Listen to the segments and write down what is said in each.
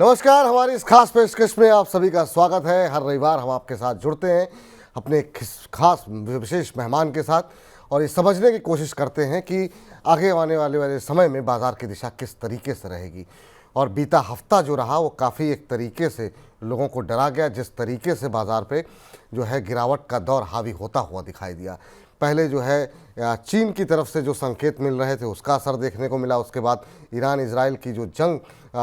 नमस्कार। हमारी इस खास पेशकश में आप सभी का स्वागत है। हर रविवार हम आपके साथ जुड़ते हैं अपने एक खास विशेष मेहमान के साथ और ये समझने की कोशिश करते हैं कि आगे आने वाले समय में बाज़ार की दिशा किस तरीके से रहेगी। और बीता हफ्ता जो रहा वो काफ़ी एक तरीके से लोगों को डरा गया। जिस तरीके से बाज़ार पे जो है गिरावट का दौर हावी होता हुआ दिखाई दिया। पहले जो है चीन की तरफ से जो संकेत मिल रहे थे उसका असर देखने को मिला। उसके बाद ईरान इजराइल की जो जंग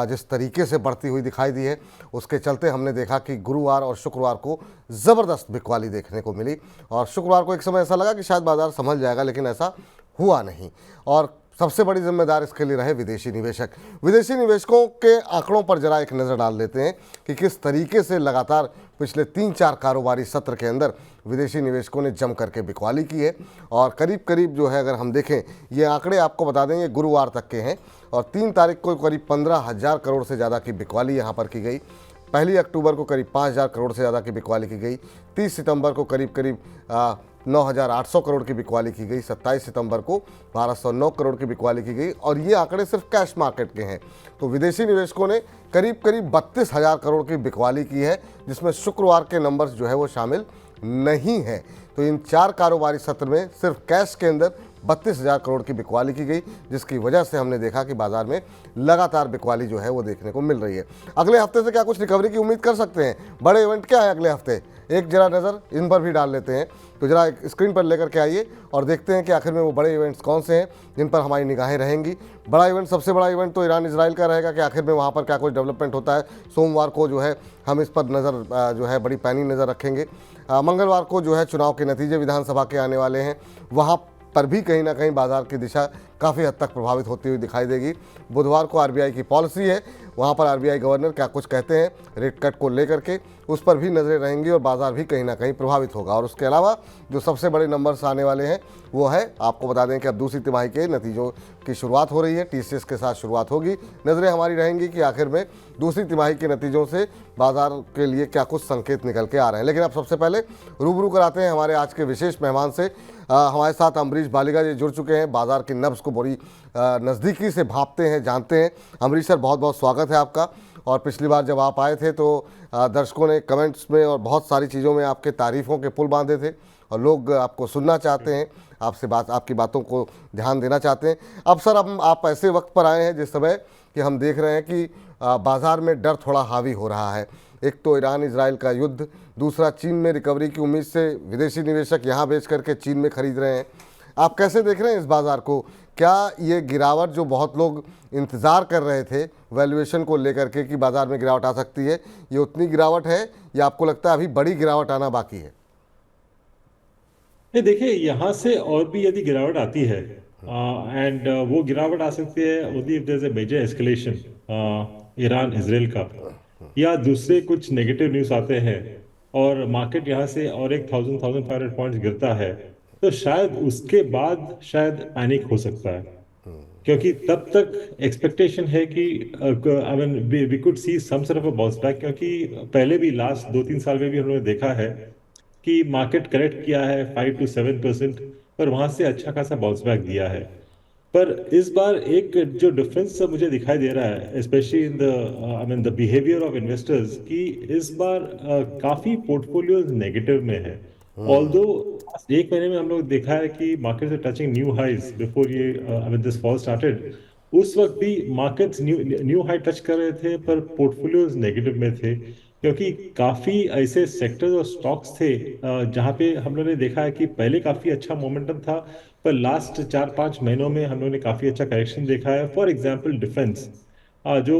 जिस तरीके से बढ़ती हुई दिखाई दी है उसके चलते हमने देखा कि गुरुवार और शुक्रवार को ज़बरदस्त बिकवाली देखने को मिली। और शुक्रवार को एक समय ऐसा लगा कि शायद बाज़ार संभल जाएगा, लेकिन ऐसा हुआ नहीं। और सबसे बड़ी जिम्मेदार इसके लिए रहे विदेशी निवेशक। विदेशी निवेशकों के आंकड़ों पर जरा एक नज़र डाल देते हैं कि किस तरीके से लगातार पिछले 3-4 कारोबारी सत्र के अंदर विदेशी निवेशकों ने जम करके बिकवाली की है। और करीब करीब जो है, अगर हम देखें ये आंकड़े आपको बता दें, ये गुरुवार तक के हैं और 3 तारीख को करीब 15,000 करोड़ से ज़्यादा की बिकवाली यहाँ पर की गई। 1 अक्टूबर को करीब 5,000 करोड़ से ज़्यादा की बिकवाली की गई। 30 सितंबर को करीब 9,800 करोड़ की बिकवाली की गई। 27 सितंबर को 1,209 करोड़ की बिकवाली की गई। और ये आंकड़े सिर्फ कैश मार्केट के हैं। तो विदेशी निवेशकों ने करीब 32,000 करोड़ की बिकवाली की है, जिसमें शुक्रवार के नंबर्स जो है वो शामिल नहीं है। तो इन 4 कारोबारी सत्र में सिर्फ कैश के अंदर 32,000 करोड़ की बिकवाली की गई, जिसकी वजह से हमने देखा कि बाजार में लगातार बिकवाली जो है वो देखने को मिल रही है। अगले हफ्ते से क्या कुछ रिकवरी की उम्मीद कर सकते हैं? बड़े इवेंट क्या है अगले हफ्ते, एक जरा नज़र इन पर भी डाल लेते हैं। तो जरा एक स्क्रीन पर लेकर के आइए और देखते हैं कि आखिर में वो बड़े इवेंट्स कौन से हैं जिन पर हमारी निगाहें रहेंगी। बड़ा इवेंट, सबसे बड़ा इवेंट तो ईरान इजराइल का रहेगा कि आखिर में वहाँ पर क्या कुछ डेवलपमेंट होता है। सोमवार को जो है हम इस पर नज़र जो है बड़ी पैनी नज़र रखेंगे। मंगलवार को जो है चुनाव के नतीजे विधानसभा के आने वाले हैं, वहाँ पर भी कहीं ना कहीं बाजार की दिशा काफ़ी हद तक प्रभावित होती हुई दिखाई देगी। बुधवार को आरबीआई की पॉलिसी है, वहाँ पर आरबीआई गवर्नर क्या कुछ कहते हैं रेट कट को लेकर के, उस पर भी नज़रें रहेंगी और बाजार भी कहीं ना कहीं प्रभावित होगा। और उसके अलावा जो सबसे बड़े नंबर्स आने वाले हैं वो है, आपको बता दें कि अब दूसरी तिमाही के नतीजों की शुरुआत हो रही है। टीसीएस के साथ शुरुआत होगी। नज़रें हमारी रहेंगी कि आखिर में दूसरी तिमाही के नतीजों से बाजार के लिए क्या कुछ संकेत निकल के आ रहे हैं। लेकिन अब सबसे पहले रूबरू कराते हैं हमारे आज के विशेष मेहमान से। हमारे साथ अमरीश बालिगा जी जुड़ चुके हैं, बाजार की नब्ज़ को बड़ी नज़दीकी से भांपते हैं, जानते हैं। अमरीश सर, बहुत बहुत स्वागत है आपका। और पिछली बार जब आप आए थे तो दर्शकों ने कमेंट्स में और बहुत सारी चीज़ों में आपके तारीफ़ों के पुल बांधे थे और लोग आपको सुनना चाहते हैं, आपकी बातों को ध्यान देना चाहते हैं। अब सर, अब आप ऐसे वक्त पर आए हैं जिस समय कि हम देख रहे हैं कि बाज़ार में डर थोड़ा हावी हो रहा है। एक तो ईरान इजराइल का युद्ध, दूसरा चीन में रिकवरी की उम्मीद से विदेशी निवेशक यहाँ बेच करके चीन में खरीद रहे हैं। आप कैसे देख रहे हैं इस बाज़ार को? क्या ये गिरावट जो बहुत लोग इंतज़ार कर रहे थे वैल्यूएशन को लेकर के कि बाज़ार में गिरावट आ सकती है, ये उतनी गिरावट है या आपको लगता है अभी बड़ी गिरावट आना बाकी है? नहीं, देखिए, यहाँ से और भी यदि गिरावट आती है एंड वो गिरावट आ सकती है only if there is a major escalation Iran Israel का, या दूसरे कुछ नेगेटिव न्यूज़ आते हैं और मार्केट यहाँ से और एक 1,500 पॉइंट्स गिरता है, तो शायद उसके बाद शायद पैनिक हो सकता है। क्योंकि तब तक एक्सपेक्टेशन है कि I mean we could see some sort of a bounce back, क्योंकि पहले भी लास्ट 2-3 साल में भी हम लोगों ने देखा है कि मार्केट करेक्ट किया है 5 to 7%, पर वहां से अच्छा खासा बाउंस बैक दिया है। पर इस बार एक जो डिफरेंस मुझे दिखाई दे रहा है, specially in the I mean the behaviour of investors, कि इस बार काफी पोर्टफोलियोज नेगेटिव में है। ऑल्दो एक महीने में हम लोग देखा है कि markets are touching new highs before ये I mean this fall started. उस वक्त भी markets new new high touch कर रहे थे, पर पोर्टफोलियोज नेगेटिव में थे, क्योंकि काफी ऐसे सेक्टर्स और स्टॉक्स थे जहां पे हम लोगों ने देखा है कि पहले काफी अच्छा मोमेंटम था, पर लास्ट 4-5 महीनों में हम लोगों ने काफी अच्छा करेक्शन देखा है। फॉर एग्जांपल डिफेंस, जो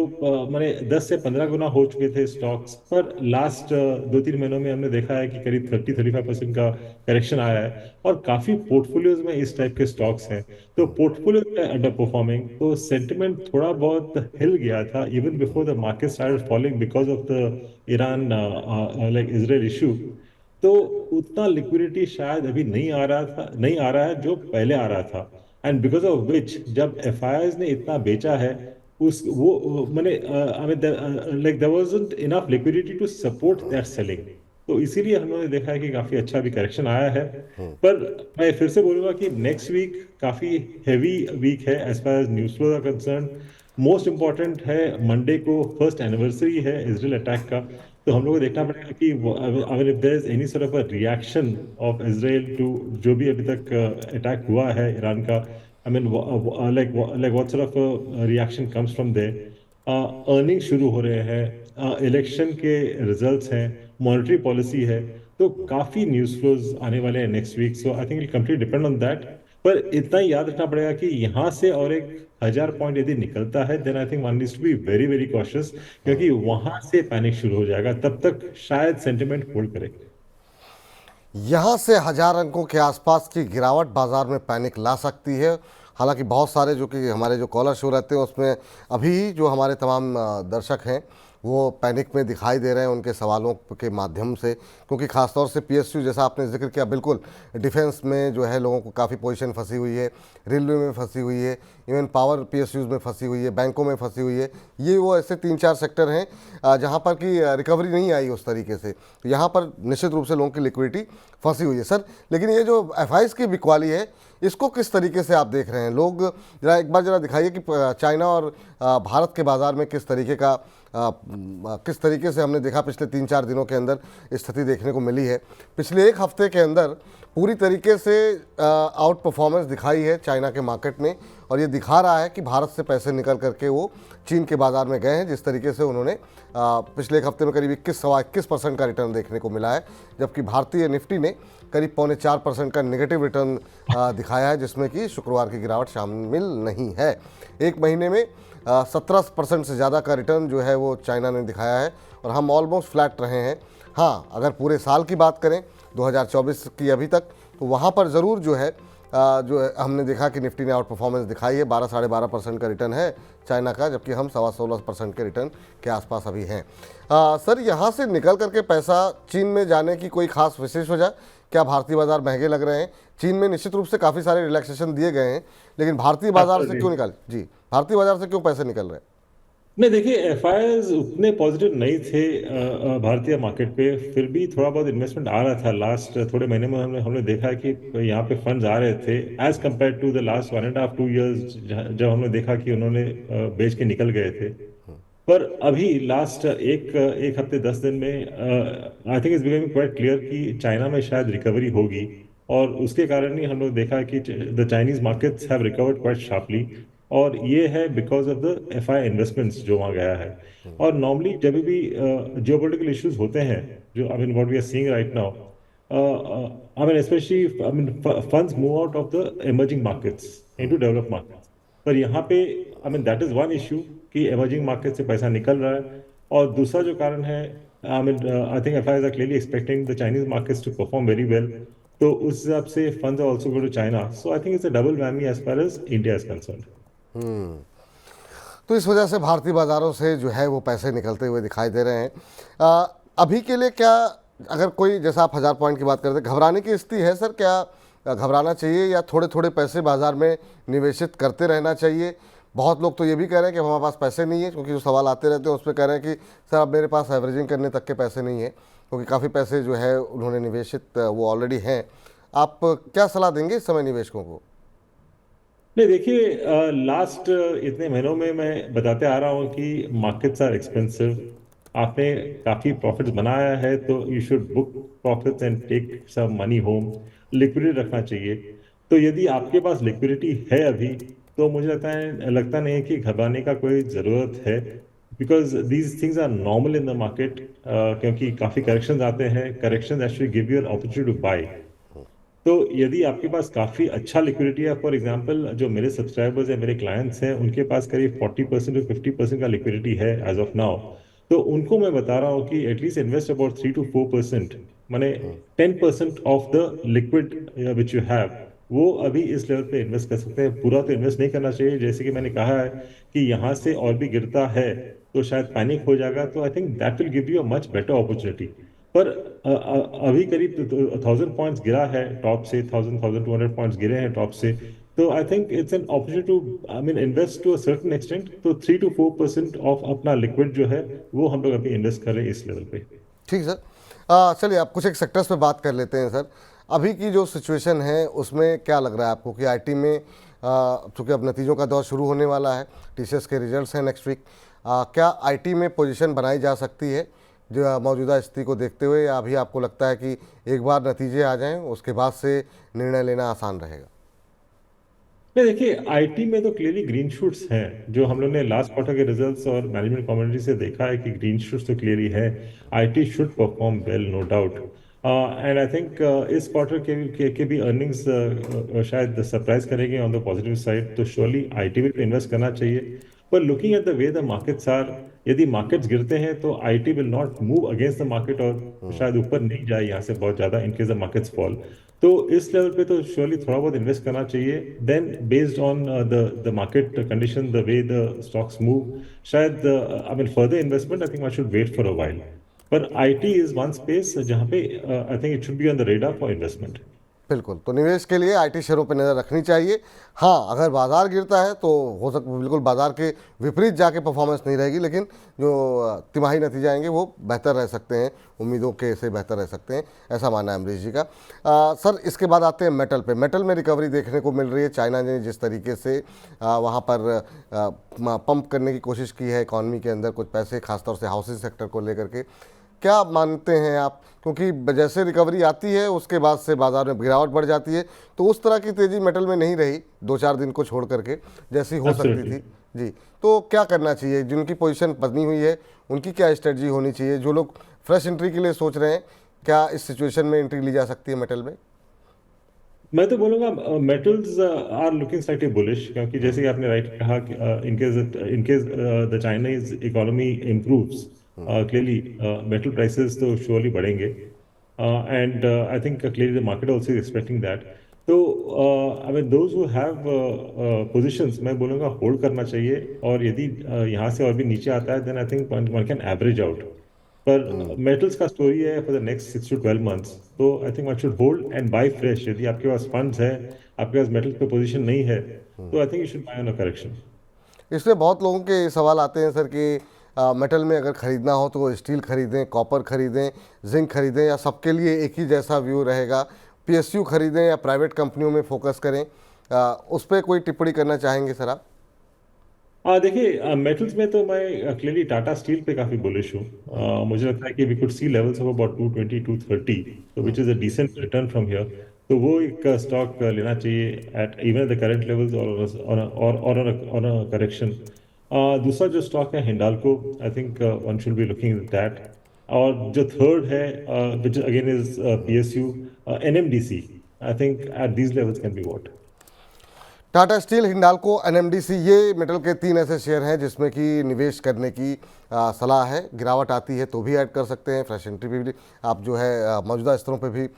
मैंने 10 से 15 गुना हो चुके थे स्टॉक्स, पर लास्ट 2-3 महीनों में हमने देखा है कि करीब 30-35% का करेक्शन आया है और काफी पोर्टफोलियोज में इस टाइप के स्टॉक्स हैं। तो पोर्टफोलियो में अंडर परफॉर्मिंग, तो सेंटिमेंट थोड़ा बहुत हिल गया था even before the market started falling because of the Iran like Israel issue. तो उतना लिक्विडिटी शायद अभी नहीं आ रहा है जो पहले आ रहा था, एंड बिकॉज ऑफ विच जब एफआईआईज ने इतना बेचा है, उस वो मैंने I mean like there wasn't enough liquidity to support that selling. तो इसीलिए हम लोगों ने देखा है कि काफी अच्छा भी करेक्शन आया है। पर मैं फिर से बोलूंगा कि नेक्स्ट वीक काफी हैवी वीक है as far as news flow are concern. Most important है, मंडे को फर्स्ट एनिवर्सरी है इसराइल अटैक का। तो हम लोग को देखना पड़ेगा कि अगर if there is any sort of a reaction of Israel to जो भी अभी तक अटैक हुआ है ईरान का, I mean like what sort of reaction comes from there. Earning शुरू हो रहे हैं, इलेक्शन के रिजल्ट्स हैं, मॉनेटरी पॉलिसी है, तो काफी न्यूज़ फ्लोज आने वाले हैं next week. So I think it complete depend on that. पर इतना ही याद रखना पड़ेगा कि यहाँ से और एक 1000 पॉइंट यदि निकलता है then I think one needs to be very very cautious, क्योंकि वहां से पैनिक शुरू हो जाएगा, तब तक शायद सेंटिमेंट होल्ड करे। यहाँ से 1000 अंकों के आसपास की गिरावट बाजार में पैनिक ला सकती है। हालांकि बहुत सारे जो कि हमारे जो कॉलर शो रहते हैं उसमें अभी जो हमारे तमाम दर्शक हैं वो पैनिक में दिखाई दे रहे हैं उनके सवालों के माध्यम से, क्योंकि ख़ासतौर से पीएसयू जैसा आपने जिक्र किया, बिल्कुल डिफेंस में जो है लोगों को काफ़ी पोजीशन फंसी हुई है, रेलवे में फंसी हुई है, इवन पावर पीएसयूज़ में फंसी हुई है, बैंकों में फंसी हुई है। ये वो ऐसे 3-4 सेक्टर हैं जहाँ पर कि रिकवरी नहीं आई उस तरीके से, तो यहाँ पर निश्चित रूप से लोगों की लिक्विडिटी फंसी हुई है सर। लेकिन ये जो एफआईज की बिकवाली है इसको किस तरीके से आप देख रहे हैं? लोग जरा एक बार जरा दिखाइए कि चाइना और भारत के बाज़ार में किस तरीके से हमने देखा पिछले 3-4 दिनों के अंदर स्थिति देखने को मिली है। पिछले एक हफ्ते के अंदर पूरी तरीके से आउट परफॉर्मेंस दिखाई है चाइना के मार्केट ने, और ये दिखा रहा है कि भारत से पैसे निकल करके वो चीन के बाज़ार में गए हैं। जिस तरीके से उन्होंने पिछले एक हफ्ते में करीब 21-21% का रिटर्न देखने को मिला है, जबकि भारतीय निफ्टी ने करीब 3.25% का नेगेटिव रिटर्न दिखाया है, जिसमें कि शुक्रवार की गिरावट शामिल नहीं है। एक महीने में 17% से ज़्यादा का रिटर्न जो है वो चाइना ने दिखाया है, और हम ऑलमोस्ट फ्लैट रहे हैं। हाँ, अगर पूरे साल की बात करें 2024 की अभी तक, तो वहाँ पर ज़रूर जो है हमने देखा कि निफ्टी ने आउट परफॉर्मेंस दिखाई है। 12-12.5% का रिटर्न है चाइना का, जबकि हम 16.25% के रिटर्न के आसपास अभी हैं। सर, यहाँ से निकल करके पैसा चीन में जाने की कोई खास विशेष वजह? क्या भारतीय बाजार महंगे लग रहे हैं? चीन में निश्चित रूप से काफ़ी सारे रिलैक्सेशन दिए गए हैं, लेकिन भारतीय बाजार से क्यों निकाल जी भारतीय बाजार से क्यों पैसे निकल रहे हैं? नहीं, देखिए एफआईआईज उतने पॉजिटिव नहीं थे भारतीय मार्केट पे, फिर भी थोड़ा बहुत इन्वेस्टमेंट आ रहा था। लास्ट थोड़े महीने में हमने देखा है कि यहाँ पे फंड्स आ रहे थे as compare to the last 1.5-2 years, जब हमने देखा कि उन्होंने बेच के निकल गए थे। पर अभी लास्ट एक हफ्ते 10 दिन में आई think it's becoming quite clear कि चाइना में शायद रिकवरी होगी, और उसके कारण ही हम लोग देखा कि the Chinese markets have recovered quite sharply, और ये है because of the FI investments जो वहाँ गया है। और नॉर्मली जब भी जियोपॉलिटिकल इश्यूज होते हैं, जो I mean what we are seeing right now, I mean specially I mean funds move out of the emerging markets into developed markets. पर यहाँ पे I mean that is one issue कि emerging market से पैसा निकल रहा है। और दूसरा जो कारण है, I mean I think FIIs are clearly expecting the Chinese markets to perform very well, तो उस हिसाब से funds are also go to China. So I think it's a double whammy as far as India is concerned. तो इस वजह से भारतीय बाज़ारों से जो है वो पैसे निकलते हुए दिखाई दे रहे हैं। अभी के लिए क्या, अगर कोई, जैसा आप 1000 पॉइंट की बात करते, घबराने की स्थिति है सर? क्या घबराना चाहिए, या थोड़े थोड़े पैसे बाज़ार में निवेशित करते रहना चाहिए? बहुत लोग तो ये भी कह रहे हैं कि हमारे पास पैसे नहीं है, क्योंकि जो सवाल आते रहते हैं उस पर कह रहे हैं कि सर अब मेरे पास एवरेजिंग करने तक के पैसे नहीं है, क्योंकि काफ़ी पैसे जो है उन्होंने निवेशित वो ऑलरेडी हैं। आप क्या सलाह देंगे इस समय निवेशकों को? नहीं, देखिए लास्ट इतने महीनों में मैं बताते आ रहा हूँ कि मार्केट्स आर एक्सपेंसिव। आपने काफी प्रॉफिट्स बनाया है तो you should book profits and take some money home. Liquidity रखना चाहिए। तो यदि आपके पास लिक्विडिटी है अभी, तो मुझे लगता नहीं है कि घबराने का कोई ज़रूरत है, because these things are normal in the market. क्योंकि काफ़ी करेक्शंस आते हैं, corrections actually give you an opportunity to buy. तो यदि आपके पास काफ़ी अच्छा लिक्विडिटी है, फॉर एग्जांपल जो मेरे सब्सक्राइबर्स हैं, मेरे क्लाइंट्स हैं, उनके पास करीब 40% टू 50% का लिक्विडिटी है एज ऑफ नाउ, तो उनको मैं बता रहा हूँ कि एटलीस्ट इन्वेस्ट अबाउट 3 to 4%, माने 10% of the liquid which you have, वो अभी इस लेवल पे इन्वेस्ट कर सकते हैं। पूरा तो इन्वेस्ट नहीं करना चाहिए, जैसे कि मैंने कहा है कि यहाँ से और भी गिरता है तो शायद पैनिक हो जाएगा, तो I think that will give you a much better opportunity. पर अभी करीब 1000 पॉइंट्स गिरा है टॉप से, 1200 पॉइंट्स गिरे हैं टॉप से, तो I think it's an opportunity to I mean invest to a certain extent. तो 3 to 4% ऑफ अपना लिक्विड जो है वो हम लोग अभी इन्वेस्ट कर रहे हैं इस लेवल पे। ठीक सर। चलिए, आप कुछ एक सेक्टर्स पे बात कर लेते हैं सर। अभी की जो सिचुएशन है उसमें क्या लग रहा है आपको कि आईटी में चूँकि अब नतीजों का दौर शुरू होने वाला है, टीसीएस के रिजल्ट्स हैं नेक्स्ट वीक, क्या आईटी में पोजीशन बनाई जा सकती है जो मौजूदा स्थिति को देखते हुए, या अभी आपको लगता है कि एक बार नतीजे आ जाएं उसके बाद से निर्णय लेना आसान रहेगा? नहीं, देखिए आईटी में तो क्लियरली ग्रीन शूट्स हैं जो हम लोग ने लास्ट क्वार्टर के रिजल्ट्स और मैनेजमेंट कमेंट्री से देखा है कि ग्रीन शूट्स तो क्लियरली है। IT should perform well, no doubt. And I think इस क्वार्टर के भी अर्निंग्स शायद सरप्राइज करेंगे ऑन द पॉजिटिव साइड, तो श्योरली आईटी में इन्वेस्ट करना चाहिए। पर looking at the way the markets are, यदि मार्केट्स गिरते हैं तो IT will not move against the market और शायद ऊपर नहीं जाए यहाँ से बहुत ज्यादा इन केस द मार्केट्स फॉल। तो इस लेवल पे तो श्योरली थोड़ा बहुत इन्वेस्ट करना चाहिए। Then based on the market condition, the way the stocks move, शायद I mean further investment I think I should wait for a while. पर आईटी इज वन स्पेस जहाँ पे I think it should be on the radar for investment. बिल्कुल, तो निवेश के लिए IT शेयरों पर नज़र रखनी चाहिए। हाँ, अगर बाजार गिरता है तो हो सकता बिल्कुल बाजार के विपरीत जाके परफॉर्मेंस नहीं रहेगी, लेकिन जो तिमाही नतीजे आएंगे वो बेहतर रह सकते हैं, उम्मीदों के से बेहतर रह सकते हैं, ऐसा मानना है अमरीश जी का। सर, इसके बाद आते हैं मेटल पे। मेटल में रिकवरी देखने को मिल रही है। चाइना ने जिस तरीके से वहाँ पर पंप करने की कोशिश की है इकॉनमी के अंदर कुछ पैसे, खासतौर से हाउसिंग सेक्टर को लेकर के, क्या मानते हैं आप? क्योंकि जैसे रिकवरी आती है उसके बाद से बाजार में गिरावट बढ़ जाती है, तो उस तरह की तेज़ी मेटल में नहीं रही 2-4 दिन को छोड़ करके जैसी हो सकती एब्सोल्युटली। थी। जी, तो क्या करना चाहिए? जिनकी पोजीशन बनी हुई है उनकी क्या स्ट्रेटजी होनी चाहिए? जो लोग फ्रेश एंट्री के लिए सोच रहे हैं, क्या इस सिचुएशन में एंट्री ली जा सकती है मेटल में? मैं तो बोलूंगा metals are looking slightly bullish, क्योंकि जैसे कि आपने राइट कहा कि in case the Chinese economy improves clearly metal prices तो श्योरली बढ़ेंगे। And I think clearly the market also is expecting that. तो I mean those who have positions, मैं बोलूंगा होल्ड करना चाहिए। और यदि यहाँ से और भी नीचे आता है then I think one can average out. पर मेटल्स का स्टोरी है for the next 6 to 12 months, तो I think one should hold and buy fresh. यदि आपके पास फंड्स है, आपके पास मेटल्स पे पोजीशन नहीं है, तो I think you should buy on a correction. इसमें बहुत लोगों के सवाल आते हैं सर कि मेटल में अगर ख़रीदना हो तो स्टील खरीदें, कॉपर खरीदें, जिंक खरीदें, या सबके लिए एक ही जैसा व्यू रहेगा? पीएसयू खरीदें या प्राइवेट कंपनियों में फोकस करें? उस पर कोई टिप्पणी करना चाहेंगे सर आप? देखिए मेटल्स में तो मैं क्लियरली टाटा स्टील पे काफी बुलिश हूँ। मुझे लगता है कि we could see levels of about 220-230, तो which is a decent return from here. तो वो एक स्टॉक लेना चाहिए at even the current levels और ऑन अ करेक्शन। दूसरा जो स्टॉक है Hindalco, I think one should be looking at that. और जो थर्ड है which again is PSU, NMDC, I think at these levels can be what. Tata steel, Hindalco, NMDC, ये metal के 3 ऐसे शेयर हैं जिसमें कि निवेश करने की सलाह है। गिरावट आती है तो भी ऐड कर सकते हैं, फ्रेश एंट्री पे भी आप जो है मौजूदा स्तरों पे भी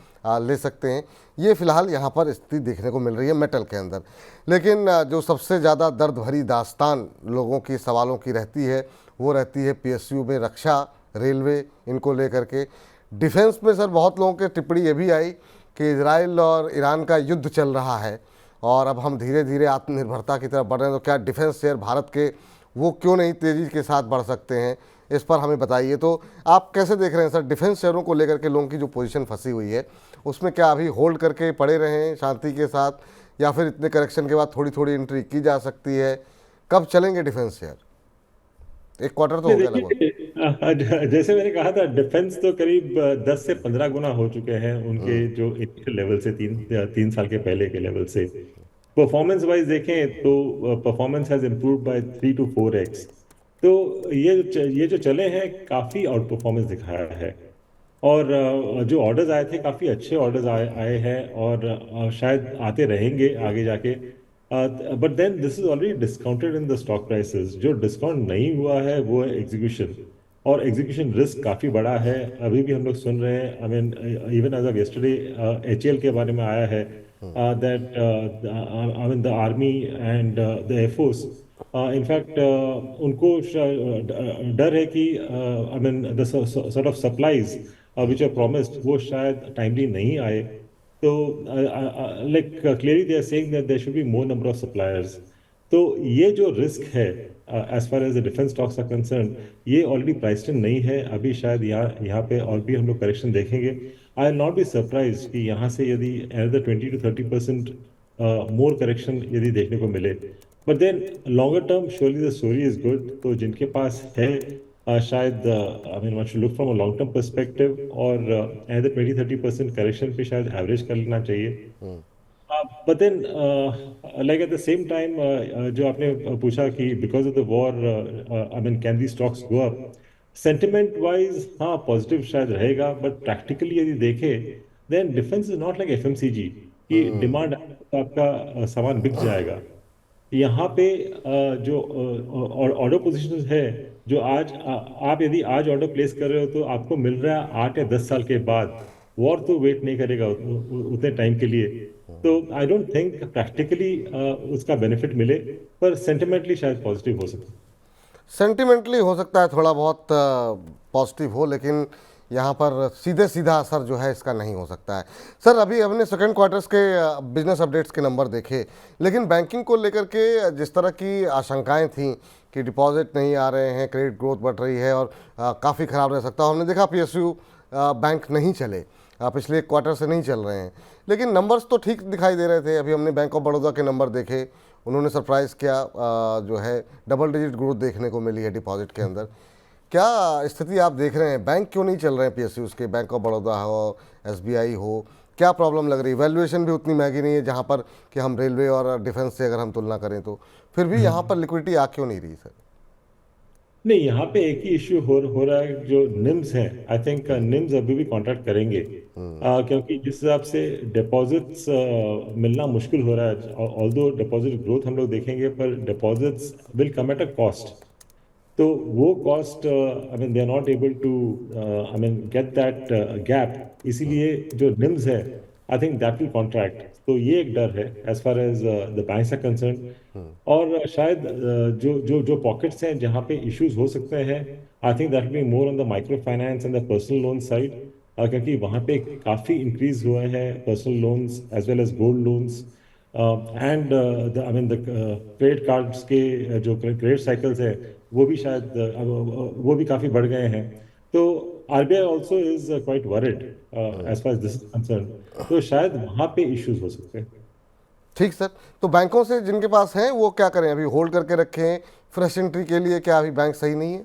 ले सकते हैं। ये फिलहाल यहाँ पर स्थिति देखने को मिल रही है मेटल के अंदर। लेकिन जो सबसे ज़्यादा दर्द भरी दास्तान लोगों की सवालों की रहती है वो रहती है पीएसयू में, रक्षा, रेलवे, इनको लेकर के। डिफेंस में सर बहुत लोगों की टिप्पणी ये भी आई कि इजराइल और ईरान का युद्ध चल रहा है और अब हम धीरे धीरे आत्मनिर्भरता की तरफ बढ़ रहे हैं, तो क्या डिफेंस शेयर भारत के वो क्यों नहीं तेज़ी के साथ बढ़ सकते हैं? इस पर हमें बताइए। तो आप कैसे देख रहे हैं सर डिफेंस शेयरों को लेकर के लोगों की जो पोजीशन फंसी हुई है, उसमें क्या अभी होल्ड करके पड़े रहें शांति के साथ, या फिर इतने करेक्शन के बाद थोड़ी थोड़ी एंट्री की जा सकती है? कब चलेंगे डिफेंस शेयर? एक क्वार्टर तो हो गया लगभग। देखिए जैसे मैंने कहा था, डिफेंस तो करीब 10 से 15 गुना हो चुके हैं उनके जो इनिशियल लेवल से, 3 साल के पहले के लेवल से। परफॉर्मेंस वाइज देखें तो performance has improved by 3 to 4x। तो ये जो चले हैं काफी आउट परफॉर्मेंस दिखाया है। और जो ऑर्डर्स आए थे काफी अच्छे ऑर्डर्स आए हैं, और शायद आते रहेंगे आगे जाके। But then this is already discounted in the stock prices. जो डिस्काउंट नहीं हुआ है वो है एग्जीक्यूशन, और एग्जीक्यूशन रिस्क काफी बड़ा है। अभी भी हम लोग सुन रहे हैं, I mean even as of yesterday HAL के बारे में आया है that I mean the army and the air force, in fact उनको डर है कि I mean the sort of supplies which are promised वो शायद टाइमली नहीं आए। तो like clearly they are saying that there should be more number of suppliers. तो ये जो रिस्क है as far as the defence stocks are concern, ये ऑलरेडी प्राइस्ड इन नहीं है। अभी शायद यहाँ पे और भी हम लोग करेक्शन देखेंगे। I will not be surprise कि यहाँ से यदि another 20 to 30% मोर करेक्शन यदि देखने को मिले, but then longer term surely the story is good. तो जिनके पास है शायद I mean one should look from a long term perspective, और एज 20-30% करेक्शन पे शायद एवरेज कर लेना चाहिए। But then like at the same time, जो आपने पूछा कि because of the war I mean can the stocks go up, sentiment wise हाँ पॉजिटिव शायद रहेगा, बट प्रैक्टिकली यदि देखें then defence is not like FMCG कि डिमांड आपका सामान बिक जाएगा। यहाँ पे जो ऑर्डर पोजीशन है, जो आज आप यदि आज ऑर्डर प्लेस कर रहे हो तो आपको मिल रहा है 8 या 10 साल के बाद। वॉर तो वेट नहीं करेगा उतने टाइम के लिए। तो आई डोंट थिंक प्रैक्टिकली उसका बेनिफिट मिले, पर सेंटिमेंटली शायद पॉजिटिव हो सकता है। सेंटिमेंटली हो सकता है थोड़ा बहुत पॉजिटिव हो, लेकिन यहाँ पर सीधे सीधा असर जो है इसका नहीं हो सकता है। सर, अभी हमने सेकंड क्वार्टर्स के बिजनेस अपडेट्स के नंबर देखे, लेकिन बैंकिंग को लेकर के जिस तरह की आशंकाएं थीं कि डिपॉजिट नहीं आ रहे हैं, क्रेडिट ग्रोथ बढ़ रही है और काफ़ी ख़राब रह सकता है, हमने देखा पीएसयू बैंक नहीं चले, पिछले एक क्वार्टर से नहीं चल रहे हैं, लेकिन नंबर्स तो ठीक दिखाई दे रहे थे। अभी हमने बैंक ऑफ बड़ौदा के नंबर देखे, उन्होंने सरप्राइज़ किया, जो है डबल डिजिट ग्रोथ देखने को मिली है डिपॉजिट के अंदर। क्या स्थिति आप देख रहे हैं, बैंक क्यों नहीं चल रहे हैं पीएसयूज़ के, बैंक ऑफ बड़ौदा हो, एसबीआई हो, क्या प्रॉब्लम लग रही है? वैल्यूएशन भी उतनी महंगी नहीं है जहां पर कि हम रेलवे और डिफेंस से अगर हम तुलना करें तो, फिर भी यहाँ पर लिक्विडिटी आ क्यों नहीं रही सर? नहीं, यहाँ पे एक ही इश्यू हो रहा है, जो निम्स है। आई थिंक निम्स अभी भी कॉन्ट्रैक्ट करेंगे, क्योंकि जिस हिसाब से डिपॉजिट्स मिलना मुश्किल हो रहा है। ऑल्दो डिपॉजिट ग्रोथ हम लोग देखेंगे, पर deposits will come at a cost. तो वो cost I mean they are not able to I mean get that gap, इसीलिए जो निम्स है I think that will contract. तो ये एक डर है as far as the banks are concern. और शायद जो जो जो पॉकेट्स हैं जहाँ पे इश्यूज हो सकते हैं, I think that be more on the micro finance and the personal loan side, क्योंकि वहाँ पे काफ़ी इंक्रीज हुए हैं personal loans as well as gold loans and I mean the credit cards के जो क्रेडिट साइकिल्स है वो भी शायद वो भी काफ़ी बढ़ गए हैं। तो RBI also is quite worried as far as this is concern. तो शायद वहाँ पे इश्यूज हो सकते हैं। ठीक सर, तो बैंकों से जिनके पास हैं वो क्या करें, अभी होल्ड करके रखें फ्रेश एंट्री के लिए? क्या अभी बैंक सही नहीं है?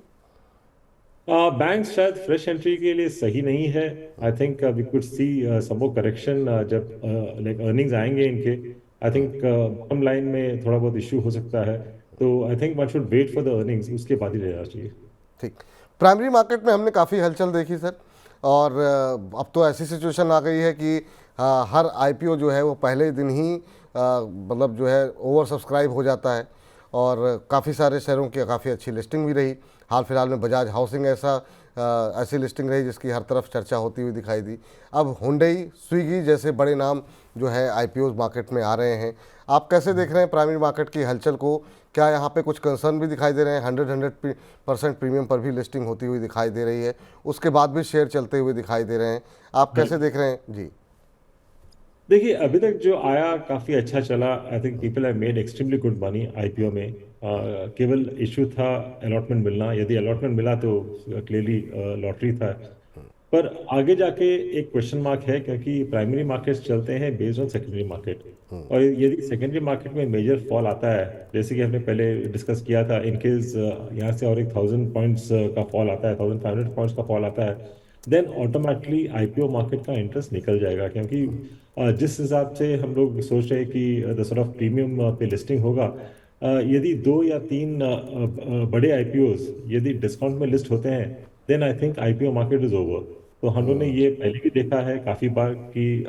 बैंक शायद फ्रेश एंट्री के लिए सही नहीं है। I think we could see some more correction जब लाइक अर्निंग्स आएंगे इनके। आई थिंक बॉटम लाइन में थोड़ा बहुत इश्यू हो सकता है। तो I think one should wait for the earnings, उसके बाद ही लेना चाहिए। ठीक। प्राइमरी मार्केट में हमने काफ़ी हलचल देखी सर, और अब तो ऐसी सिचुएशन आ गई है कि हर आईपीओ जो है वो पहले दिन ही मतलब जो है ओवर सब्सक्राइब हो जाता है, और काफ़ी सारे शेयरों की काफ़ी अच्छी लिस्टिंग भी रही। हाल फिलहाल में बजाज हाउसिंग ऐसी लिस्टिंग रही जिसकी हर तरफ चर्चा होती हुई दिखाई दी। अब हुंडई, स्विगी जैसे बड़े नाम जो है आईपीओ मार्केट में आ रहे हैं। आप कैसे देख रहे हैं प्राइमरी मार्केट की हलचल को? क्या यहाँ पे कुछ कंसर्न भी दिखाई दे रहे हैं? 100% प्रीमियम पर भी लिस्टिंग होती हुई दिखाई दे रही है, उसके बाद भी शेयर चलते हुए दिखाई दे रहे हैं। आप कैसे देख रहे हैं जी? देखिए, अभी तक जो आया काफ़ी अच्छा चला। I think people have made extremely good money IPO में। केवल इशू था अलॉटमेंट मिलना। यदि अलॉटमेंट मिला तो क्लियरली लॉटरी था। पर आगे जाके एक क्वेश्चन मार्क है, क्योंकि प्राइमरी मार्केट्स चलते हैं बेस्ड ऑन सेकेंडरी मार्केट। और यदि सेकेंडरी मार्केट में मेजर फॉल आता है, जैसे कि हमने पहले डिस्कस किया था, इनकेस यहाँ से और एक 1000 पॉइंट्स का फॉल आता है, 1500 पॉइंट्स का फॉल आता है, देन ऑटोमेटिकली आईपीओ मार्केट का इंटरेस्ट निकल जाएगा। क्योंकि जिस हिसाब से हम लोग सोच रहे हैं कि द सॉर्ट ऑफ प्रीमियम पे लिस्टिंग होगा, यदि 2 या 3 बड़े आईपीओज यदि डिस्काउंट में लिस्ट होते हैं, then I think IPO market is over. तो हम लोगों ने ये पहले भी देखा है काफ़ी बार कि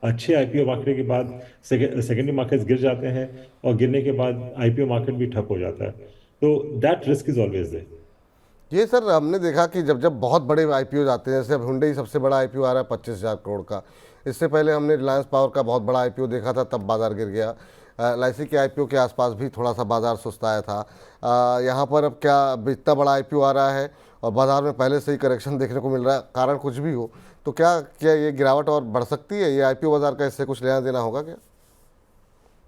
अच्छे आईपीओ मार्केट के बाद सेकेंडरी मार्केट्स गिर जाते हैं, और गिरने के बाद आईपीओ मार्केट भी ठप हो जाता है। तो that risk is always there. ये सर हमने देखा कि जब जब बहुत बड़े आईपीओ आते हैं, जैसे अब हुंडई सबसे बड़ा आईपीओ आ रहा है 25,000 करोड़ का। इससे पहले हमने रिलायंस पावर का बहुत बड़ा आईपीओ देखा था, तब बाजार गिर गया। एलआईसी के आईपीओ के आसपास भी थोड़ा सा बाजार सुस्ताया था। यहाँ पर अब क्या अब इतना बड़ा आईपीओ आ रहा है और बाजार में पहले से ही करेक्शन देखने को मिल रहा है, कारण कुछ भी हो, तो क्या क्या ये गिरावट और बढ़ सकती है? ये आईपीओ बाजार का इससे कुछ लेना देना होगा क्या?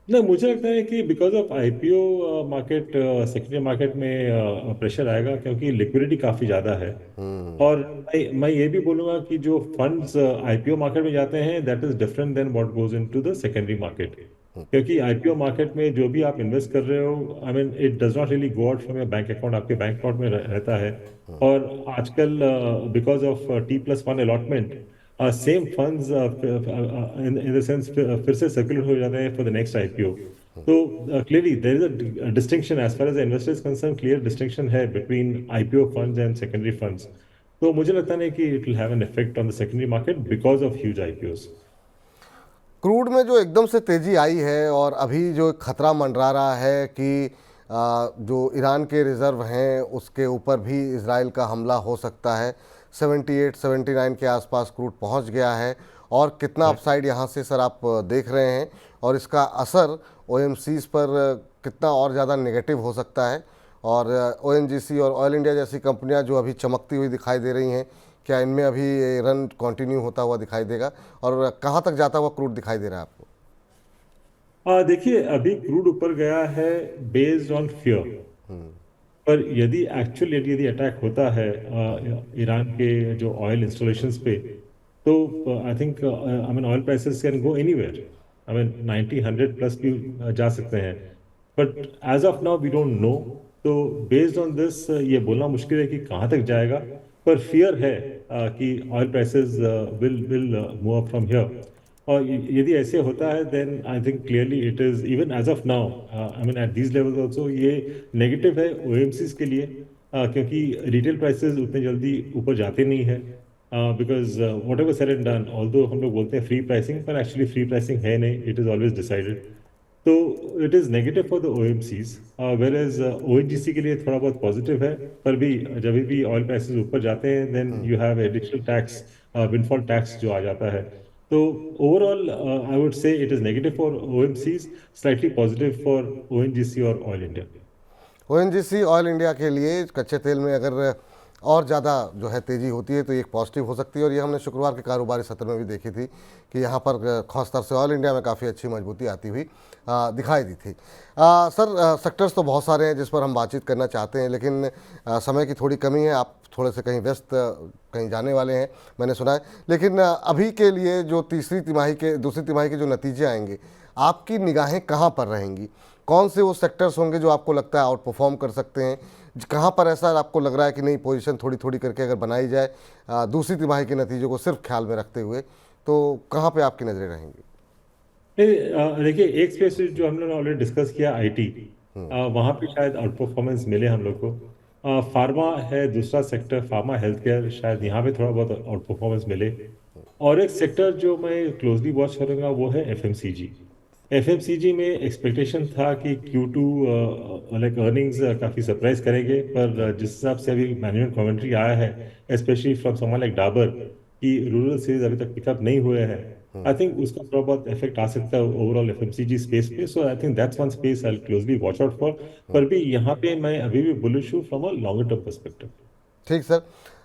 ना, मुझे लगता है कि because of IPO market, secondary market में प्रेशर आएगा, क्योंकि लिक्विडिटी काफ़ी ज़्यादा है। और मैं ये भी बोलूँगा कि जो फंड्स आईपीओ मार्केट में जाते हैं, that is different than what goes into the secondary market. क्योंकि आईपीओ मार्केट में जो भी आप इन्वेस्ट कर रहे हो, I mean it does not really go out from your bank account, आपके बैंक अकाउंट में रहता है। और आजकल because of T+1 allotment, same funds in in the sense फिर से सर्कुलेट हो जाते हैं फॉर द नेक्स्ट आईपीओ। तो clearly there is a distinction as far as investor is concern, clear distinction है between IPO funds and secondary funds. तो मुझे लगता नहीं कि it will have an effect on the secondary market because of huge IPOs. Crude में जो एकदम से तेज़ी आई है और अभी जो खतरा मंडरा रहा है कि जो ईरान के रिज़र्व हैं उसके ऊपर भी इजराइल का हमला हो सकता है, 78 79 के आसपास क्रूड पहुंच गया है। और कितना अपसाइड यहाँ से सर आप देख रहे हैं, और इसका असर ओएमसीज पर कितना और ज़्यादा नेगेटिव हो सकता है, और ओएनजीसी और ऑयल इंडिया जैसी कंपनियां जो अभी चमकती हुई दिखाई दे रही हैं, क्या इनमें अभी ये रन कंटिन्यू होता हुआ दिखाई देगा, और कहाँ तक जाता हुआ क्रूड दिखाई दे रहा है आपको? देखिए, अभी क्रूड ऊपर गया है बेस्ड ऑन फियर। पर यदि अटैक होता है ईरान के जो ऑयल इंस्टॉलेशंस पे, तो I think I mean oil prices can go anywhere. I mean 90 100 plus भी जा सकते हैं। But as of now we don't know. तो बेस्ड ऑन दिस ये बोलना मुश्किल है कि कहाँ तक जाएगा। पर फियर है कि oil prices will move up from here. और यदि ऐसे होता है then I think clearly it is even as of now, I mean at these levels also ये नेगेटिव है ओएमसीज के लिए। क्योंकि रिटेल प्राइसेस उतने जल्दी ऊपर जाते नहीं है। Because whatever said and done, although हम लोग बोलते हैं फ्री प्राइसिंग, पर एक्चुअली फ्री प्राइसिंग है नहीं, इट इज ऑलवेज डिसाइडेड। तो it is negative for the OMCs, whereas ONGC के लिए थोड़ा बहुत पॉजिटिव है। पर भी जब भी ऑयल प्राइसेस ऊपर जाते हैं then you have additional tax, windfall tax जो आ जाता है। तो overall I would say it is negative for OMCs, slightly positive for ONGC और Oil India. ONGC Oil India के लिए कच्चे तेल में अगर और ज़्यादा जो है तेज़ी होती है तो ये एक पॉजिटिव हो सकती है, और ये हमने शुक्रवार के कारोबारी सत्र में भी देखी थी कि यहाँ पर खासतौर से ऑयल इंडिया में काफ़ी अच्छी मजबूती आती हुई दिखाई दी थी। सर, सेक्टर्स तो बहुत सारे हैं जिस पर हम बातचीत करना चाहते हैं, लेकिन समय की थोड़ी कमी है, आप थोड़े से कहीं व्यस्त कहीं जाने वाले हैं मैंने सुना है। लेकिन अभी के लिए जो दूसरी तिमाही के जो नतीजे आएंगे, आपकी निगाहें कहाँ पर रहेंगी? कौन से वो सेक्टर्स होंगे जो आपको लगता है आउट परफॉर्म कर सकते हैं? कहाँ पर ऐसा आपको लग रहा है कि नहीं, पोजीशन थोड़ी थोड़ी करके अगर बनाई जाए दूसरी तिमाही के नतीजों को सिर्फ ख्याल में रखते हुए, तो कहाँ पे आपकी नज़रें रहेंगी? देखिए, एक स्पेस जो हम लोग ने ऑलरेडी डिस्कस किया, आईटी, वहाँ पे शायद आउट परफॉर्मेंस मिले हम लोग को। फार्मा है दूसरा सेक्टर, फार्मा हेल्थ केयर, शायद यहाँ पे थोड़ा बहुत आउट परफॉर्मेंस मिले। और एक सेक्टर जो मैं क्लोजली वॉच करूँगा वो है एफएमसीजी। एफएमसीजी में एक्सपेक्टेशन था कि Q2 लाइक अर्निंग्स काफ़ी सरप्राइज करेंगे, पर जिस हिसाब से अभी मैनेजमेंट कमेंट्री आया है, specially from someone like Dabur, कि रूरल सेल्स अभी तक पिकअप नहीं हुए हैं, आई थिंक उसका थोड़ा बहुत इफेक्ट आ सकता है ओवरऑल एफएमसीजी स्पेस पे। So I think that's one space I closely watch out for. पर भी यहाँ पे मैं अभी भी बुलिश हूँ from a longer term perspective. ठीक सर,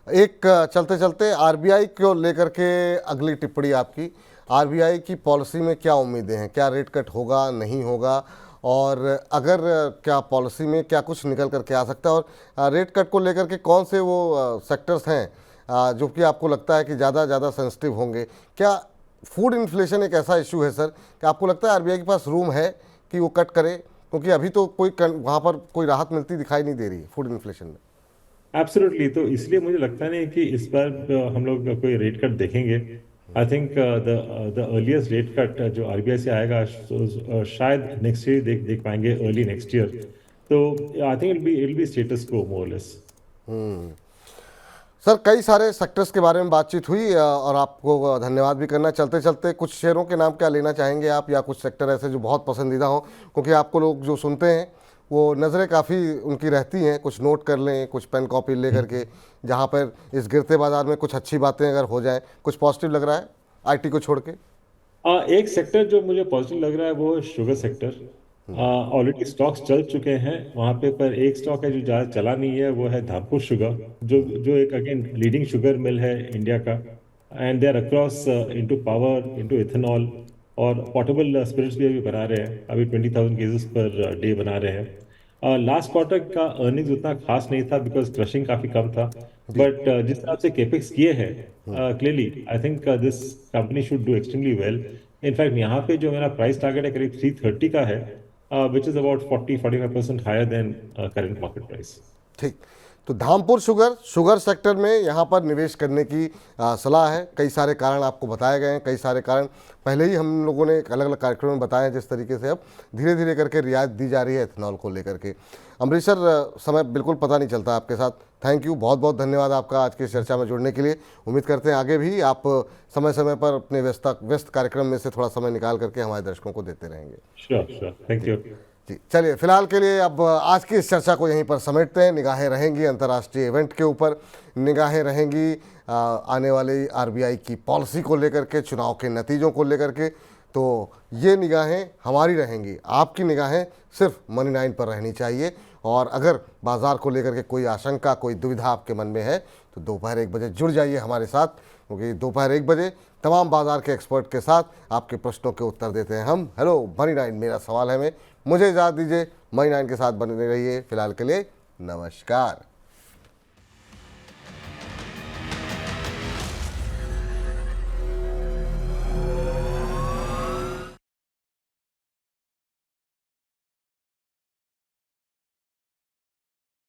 एक चलते चलते आरबीआई को लेकर के अगली टिप्पणी आपकी। आरबीआई की पॉलिसी में क्या उम्मीदें हैं? क्या रेट कट होगा, नहीं होगा? और अगर क्या पॉलिसी में क्या कुछ निकल कर के आ सकता है, और रेट कट को लेकर के कौन से वो सेक्टर्स हैं जो कि आपको लगता है कि ज़्यादा सेंसिटिव होंगे? क्या फूड इन्फ्लेशन एक ऐसा इशू है सर कि आपको लगता है आरबीआई के पास रूम है कि वो कट करे? क्योंकि अभी तो वहाँ पर कोई राहत मिलती दिखाई नहीं दे रही है फूड इन्फ्लेशन में। एब्सोल्युटली। तो इसलिए मुझे लगता नहीं कि इस बार हम लोग कोई रेट कट देखेंगे। I think the earliest rate cut जो आरबीआई से आएगा, शायद नेक्स्ट ईयर देख पाएंगे, अर्ली नेक्स्ट ईयर। तो I think it be status quo more less. Sir, कई सारे सेक्टर्स के बारे में बातचीत हुई और आपको धन्यवाद भी करना। चलते चलते कुछ शेयरों के नाम क्या लेना चाहेंगे आप, या कुछ सेक्टर ऐसे जो बहुत पसंदीदा हो? क्योंकि आपको लोग जो सुनते हैं वो नज़रें काफ़ी उनकी रहती हैं, कुछ नोट कर लें, कुछ पेन कॉपी ले करके, जहाँ पर इस गिरते बाजार में कुछ अच्छी बातें अगर हो जाएं, कुछ पॉजिटिव लग रहा है आईटी को छोड़ के? एक सेक्टर जो मुझे पॉजिटिव लग रहा है वो है शुगर सेक्टर। ऑलरेडी स्टॉक्स चल चुके हैं वहाँ पे, पर एक स्टॉक है जो ज़्यादा चला नहीं है, वो है धामपुर शुगर, जो जो एक अगेन लीडिंग शुगर मिल है इंडिया का। And they are across into power, into ethanol, और पोर्टेबल स्पिरिट्स भी अभी बना रहे हैं। अभी 20,000 केसेस पर डे बना रहे हैं। लास्ट क्वार्टर का अर्निंग्स उतना खास नहीं था बिकॉज क्रशिंग काफ़ी कम था। बट जिस तरह से केपेक्स किए हैं, clearly I think this company should do extremely well. In fact यहाँ पे जो मेरा प्राइस टारगेट है करीब 330 का है, which is about 40-45% higher than current market price. ठीक। तो धामपुर शुगर शुगर सेक्टर में यहाँ पर निवेश करने की सलाह है। कई सारे कारण आपको बताए गए हैं, कई सारे कारण पहले ही हम लोगों ने अलग अलग कार्यक्रमों में बताए हैं, जिस तरीके से अब धीरे धीरे करके रियायत दी जा रही है इथेनॉल को लेकर के। अमरीश सर, समय बिल्कुल पता नहीं चलता आपके साथ। थैंक यू, बहुत बहुत धन्यवाद आपका आज की इस चर्चा में जुड़ने के लिए। उम्मीद करते हैं आगे भी आप समय समय पर अपने व्यस्त कार्यक्रम में से थोड़ा समय निकाल करके हमारे दर्शकों को देते रहेंगे। Sure sure, thank you. जी, चलिए फिलहाल के लिए अब आज की इस चर्चा को यहीं पर समेटते हैं। निगाहें रहेंगी अंतर्राष्ट्रीय इवेंट के ऊपर, निगाहें रहेंगी आने वाली आरबीआई की पॉलिसी को लेकर के, चुनाव के नतीजों को लेकर के। तो ये निगाहें हमारी रहेंगी, आपकी निगाहें सिर्फ मनी 9 पर रहनी चाहिए। और अगर बाज़ार को लेकर के कोई आशंका, कोई दुविधा आपके मन में है तो दोपहर 1 बजे जुड़ जाइए हमारे साथ, क्योंकि दोपहर 1 बजे तमाम बाज़ार के एक्सपर्ट के साथ आपके प्रश्नों के उत्तर देते हैं हम। हेलो मनी 9 मेरा सवाल है में। मुझे इजाज़त दीजिए, मनी 9 के साथ बने रहिए। फिलहाल के लिए नमस्कार।